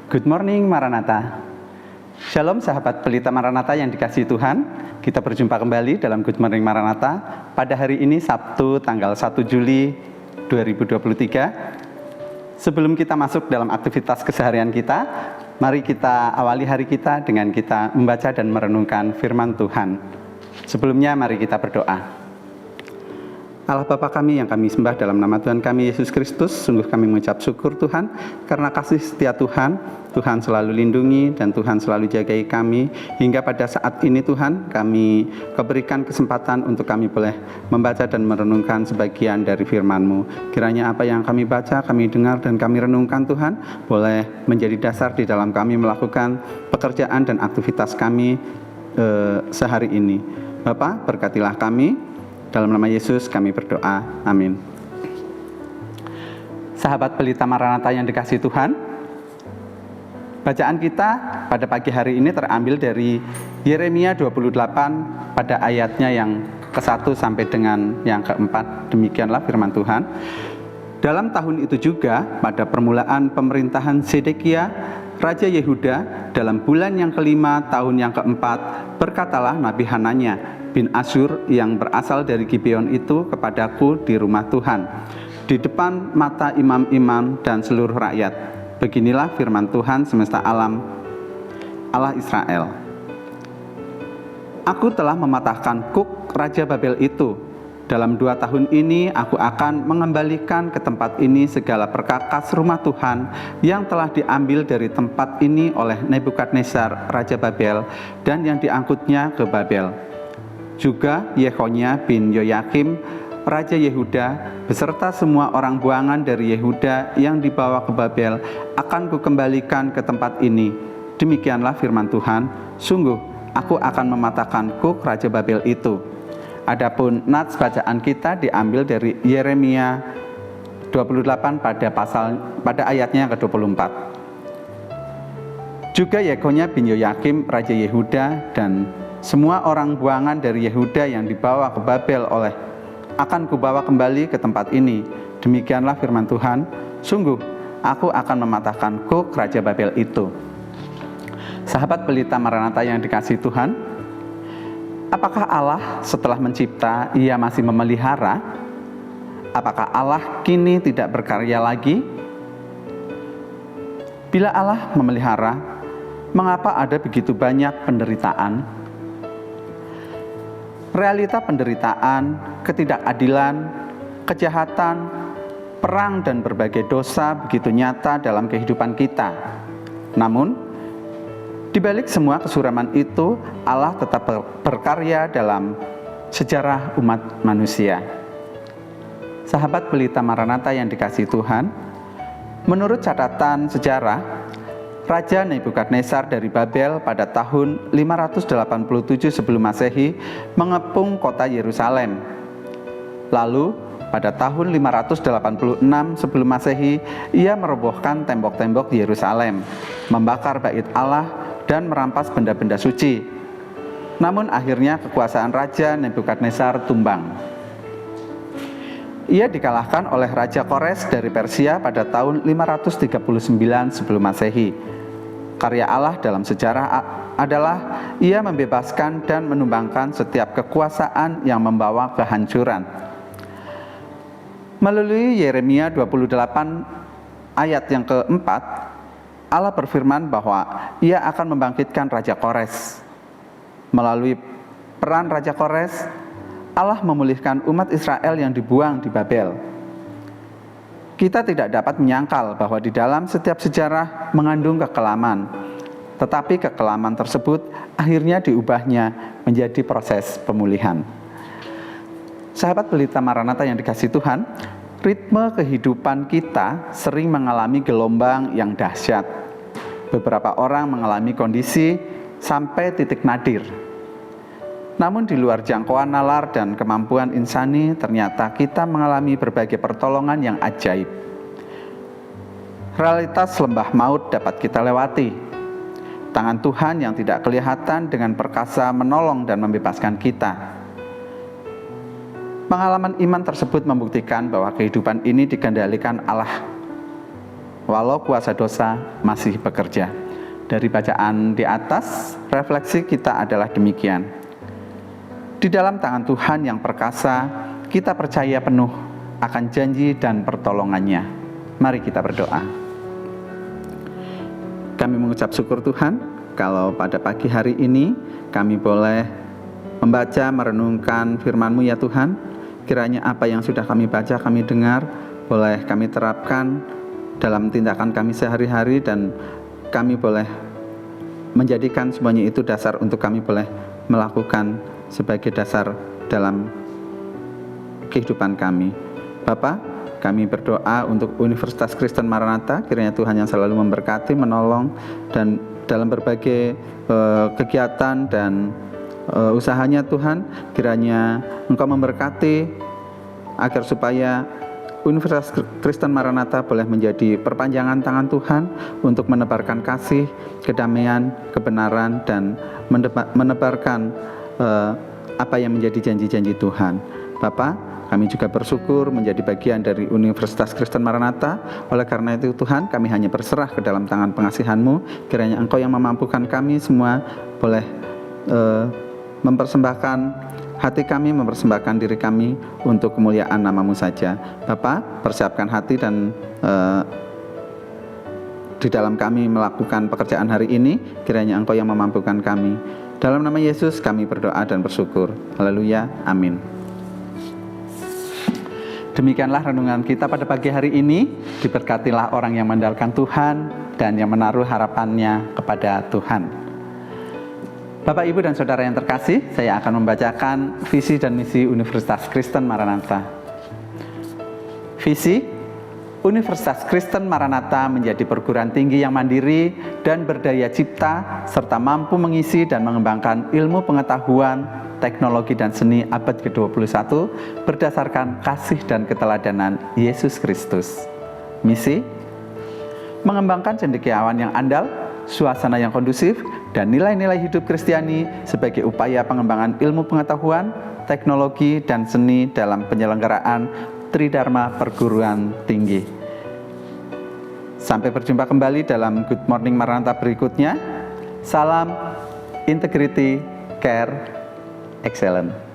Good morning Maranatha. Shalom sahabat Pelita Maranatha yang dikasihi Tuhan. Kita berjumpa kembali dalam Good Morning Maranatha pada hari ini Sabtu tanggal 1 Juli 2023. Sebelum kita masuk dalam aktivitas keseharian kita, mari kita awali hari kita dengan kita membaca dan merenungkan firman Tuhan. Sebelumnya mari kita berdoa. Allah Bapa kami yang kami sembah dalam nama Tuhan kami Yesus Kristus, sungguh kami mengucap syukur Tuhan karena kasih setia Tuhan selalu lindungi dan Tuhan selalu jagai kami hingga pada saat ini Tuhan kami berikan kesempatan untuk kami boleh membaca dan merenungkan sebagian dari firman-Mu. Kiranya apa yang kami baca, kami dengar dan kami renungkan Tuhan boleh menjadi dasar di dalam kami melakukan pekerjaan dan aktivitas kami sehari ini. Bapa, berkatilah kami. Dalam nama Yesus kami berdoa, amin. Sahabat Pelita Maranatha yang dikasihi Tuhan, bacaan kita pada pagi hari ini terambil dari Yeremia 28 pada ayatnya yang ke-1 sampai dengan yang ke-4. Demikianlah firman Tuhan. Dalam tahun itu juga, pada permulaan pemerintahan Zedekia, Raja Yehuda, dalam bulan yang kelima tahun yang keempat, berkatalah Nabi Hananya bin Asyur yang berasal dari Gibeon itu kepadaku di rumah Tuhan, di depan mata imam-imam dan seluruh rakyat. Beginilah firman Tuhan semesta alam, Allah Israel. Aku telah mematahkan kuk Raja Babel itu. Dalam 2 tahun ini aku akan mengembalikan ke tempat ini segala perkakas rumah Tuhan yang telah diambil dari tempat ini oleh Nebukadnezar Raja Babel dan yang diangkutnya ke Babel. Juga Yekonia bin Yoyakim Raja Yehuda beserta semua orang buangan dari Yehuda yang dibawa ke Babel akan kukembalikan ke tempat ini. Demikianlah firman Tuhan, sungguh aku akan mematahkan kuk Raja Babel itu. Adapun nats bacaan kita diambil dari Yeremia 28 pada ayatnya ke-24. Juga Yekonia bin Yoyakim Raja Yehuda dan semua orang buangan dari Yehuda yang dibawa ke Babel akan kubawa kembali ke tempat ini. Demikianlah firman Tuhan, sungguh aku akan mematahkan kuk Raja Babel itu. Sahabat Pelita Maranatha yang dikasihi Tuhan, apakah Allah setelah mencipta ia masih memelihara? Apakah Allah kini tidak berkarya lagi? Bila Allah memelihara, mengapa ada begitu banyak penderitaan? Realita penderitaan, ketidakadilan, kejahatan, perang dan berbagai dosa begitu nyata dalam kehidupan kita. Namun, di balik semua kesuraman itu, Allah tetap berkarya dalam sejarah umat manusia. Sahabat Pelita Maranatha yang dikasihi Tuhan, menurut catatan sejarah, Raja Nebukadnezar dari Babel pada tahun 587 sebelum Masehi mengepung kota Yerusalem. Lalu pada tahun 586 sebelum Masehi ia merobohkan tembok-tembok Yerusalem, membakar bait Allah dan merampas benda-benda suci. Namun akhirnya kekuasaan Raja Nebukadnezar tumbang. Ia dikalahkan oleh Raja Kores dari Persia pada tahun 539 sebelum Masehi. Karya Allah dalam sejarah adalah ia membebaskan dan menumbangkan setiap kekuasaan yang membawa kehancuran. Melalui Yeremia 28 ayat yang keempat, Allah berfirman bahwa ia akan membangkitkan Raja Kores. Melalui peran Raja Kores, Allah memulihkan umat Israel yang dibuang di Babel. Kita tidak dapat menyangkal bahwa di dalam setiap sejarah mengandung kekelaman, tetapi kekelaman tersebut akhirnya diubahnya menjadi proses pemulihan. Sahabat Pelita Maranatha yang dikasihi Tuhan, ritme kehidupan kita sering mengalami gelombang yang dahsyat. Beberapa orang mengalami kondisi sampai titik nadir. Namun di luar jangkauan nalar dan kemampuan insani, ternyata kita mengalami berbagai pertolongan yang ajaib. Realitas lembah maut dapat kita lewati. Tangan Tuhan yang tidak kelihatan dengan perkasa menolong dan membebaskan kita. Pengalaman iman tersebut membuktikan bahwa kehidupan ini dikendalikan Allah. walau kuasa dosa masih bekerja. Dari bacaan di atas, refleksi kita adalah demikian. Di dalam tangan Tuhan yang perkasa, kita percaya penuh akan janji dan pertolongannya. Mari kita berdoa. Kami mengucap syukur Tuhan, kalau pada pagi hari ini kami boleh membaca, merenungkan firman-Mu ya Tuhan. Kiranya apa yang sudah kami baca, kami dengar, boleh kami terapkan dalam tindakan kami sehari-hari, dan kami boleh menjadikan semuanya itu dasar untuk kami boleh melakukan sebagai dasar dalam kehidupan kami. Bapa, kami berdoa untuk Universitas Kristen Maranatha, kiranya Tuhan yang selalu memberkati, menolong, dan dalam berbagai kegiatan dan usahanya Tuhan, kiranya Engkau memberkati agar supaya Universitas Kristen Maranatha boleh menjadi perpanjangan tangan Tuhan untuk menebarkan kasih, kedamaian, kebenaran, dan menebarkan apa yang menjadi janji-janji Tuhan. Bapa, kami juga bersyukur menjadi bagian dari Universitas Kristen Maranatha. Oleh karena itu Tuhan, kami hanya berserah ke dalam tangan pengasihan-Mu. Kiranya Engkau yang memampukan kami semua boleh mempersembahkan hati kami, mempersembahkan diri kami untuk kemuliaan nama-Mu saja. Bapa, persiapkan hati dan di dalam kami melakukan pekerjaan hari ini, kiranya Engkau yang memampukan kami. Dalam nama Yesus kami berdoa dan bersyukur. Haleluya, amin. Demikianlah renungan kita pada pagi hari ini. Diberkatilah orang yang mengandalkan Tuhan dan yang menaruh harapannya kepada Tuhan. Bapak, Ibu, dan Saudara yang terkasih, saya akan membacakan visi dan misi Universitas Kristen Maranatha. Visi: Universitas Kristen Maranatha menjadi perguruan tinggi yang mandiri dan berdaya cipta, serta mampu mengisi dan mengembangkan ilmu pengetahuan, teknologi, dan seni abad ke-21 berdasarkan kasih dan keteladanan Yesus Kristus. Misi: mengembangkan cendekiawan yang andal, suasana yang kondusif, dan nilai-nilai hidup Kristiani sebagai upaya pengembangan ilmu pengetahuan, teknologi, dan seni dalam penyelenggaraan Tridharma Perguruan Tinggi. Sampai berjumpa kembali dalam Good Morning Maranatha berikutnya. Salam, integrity, care, excellence.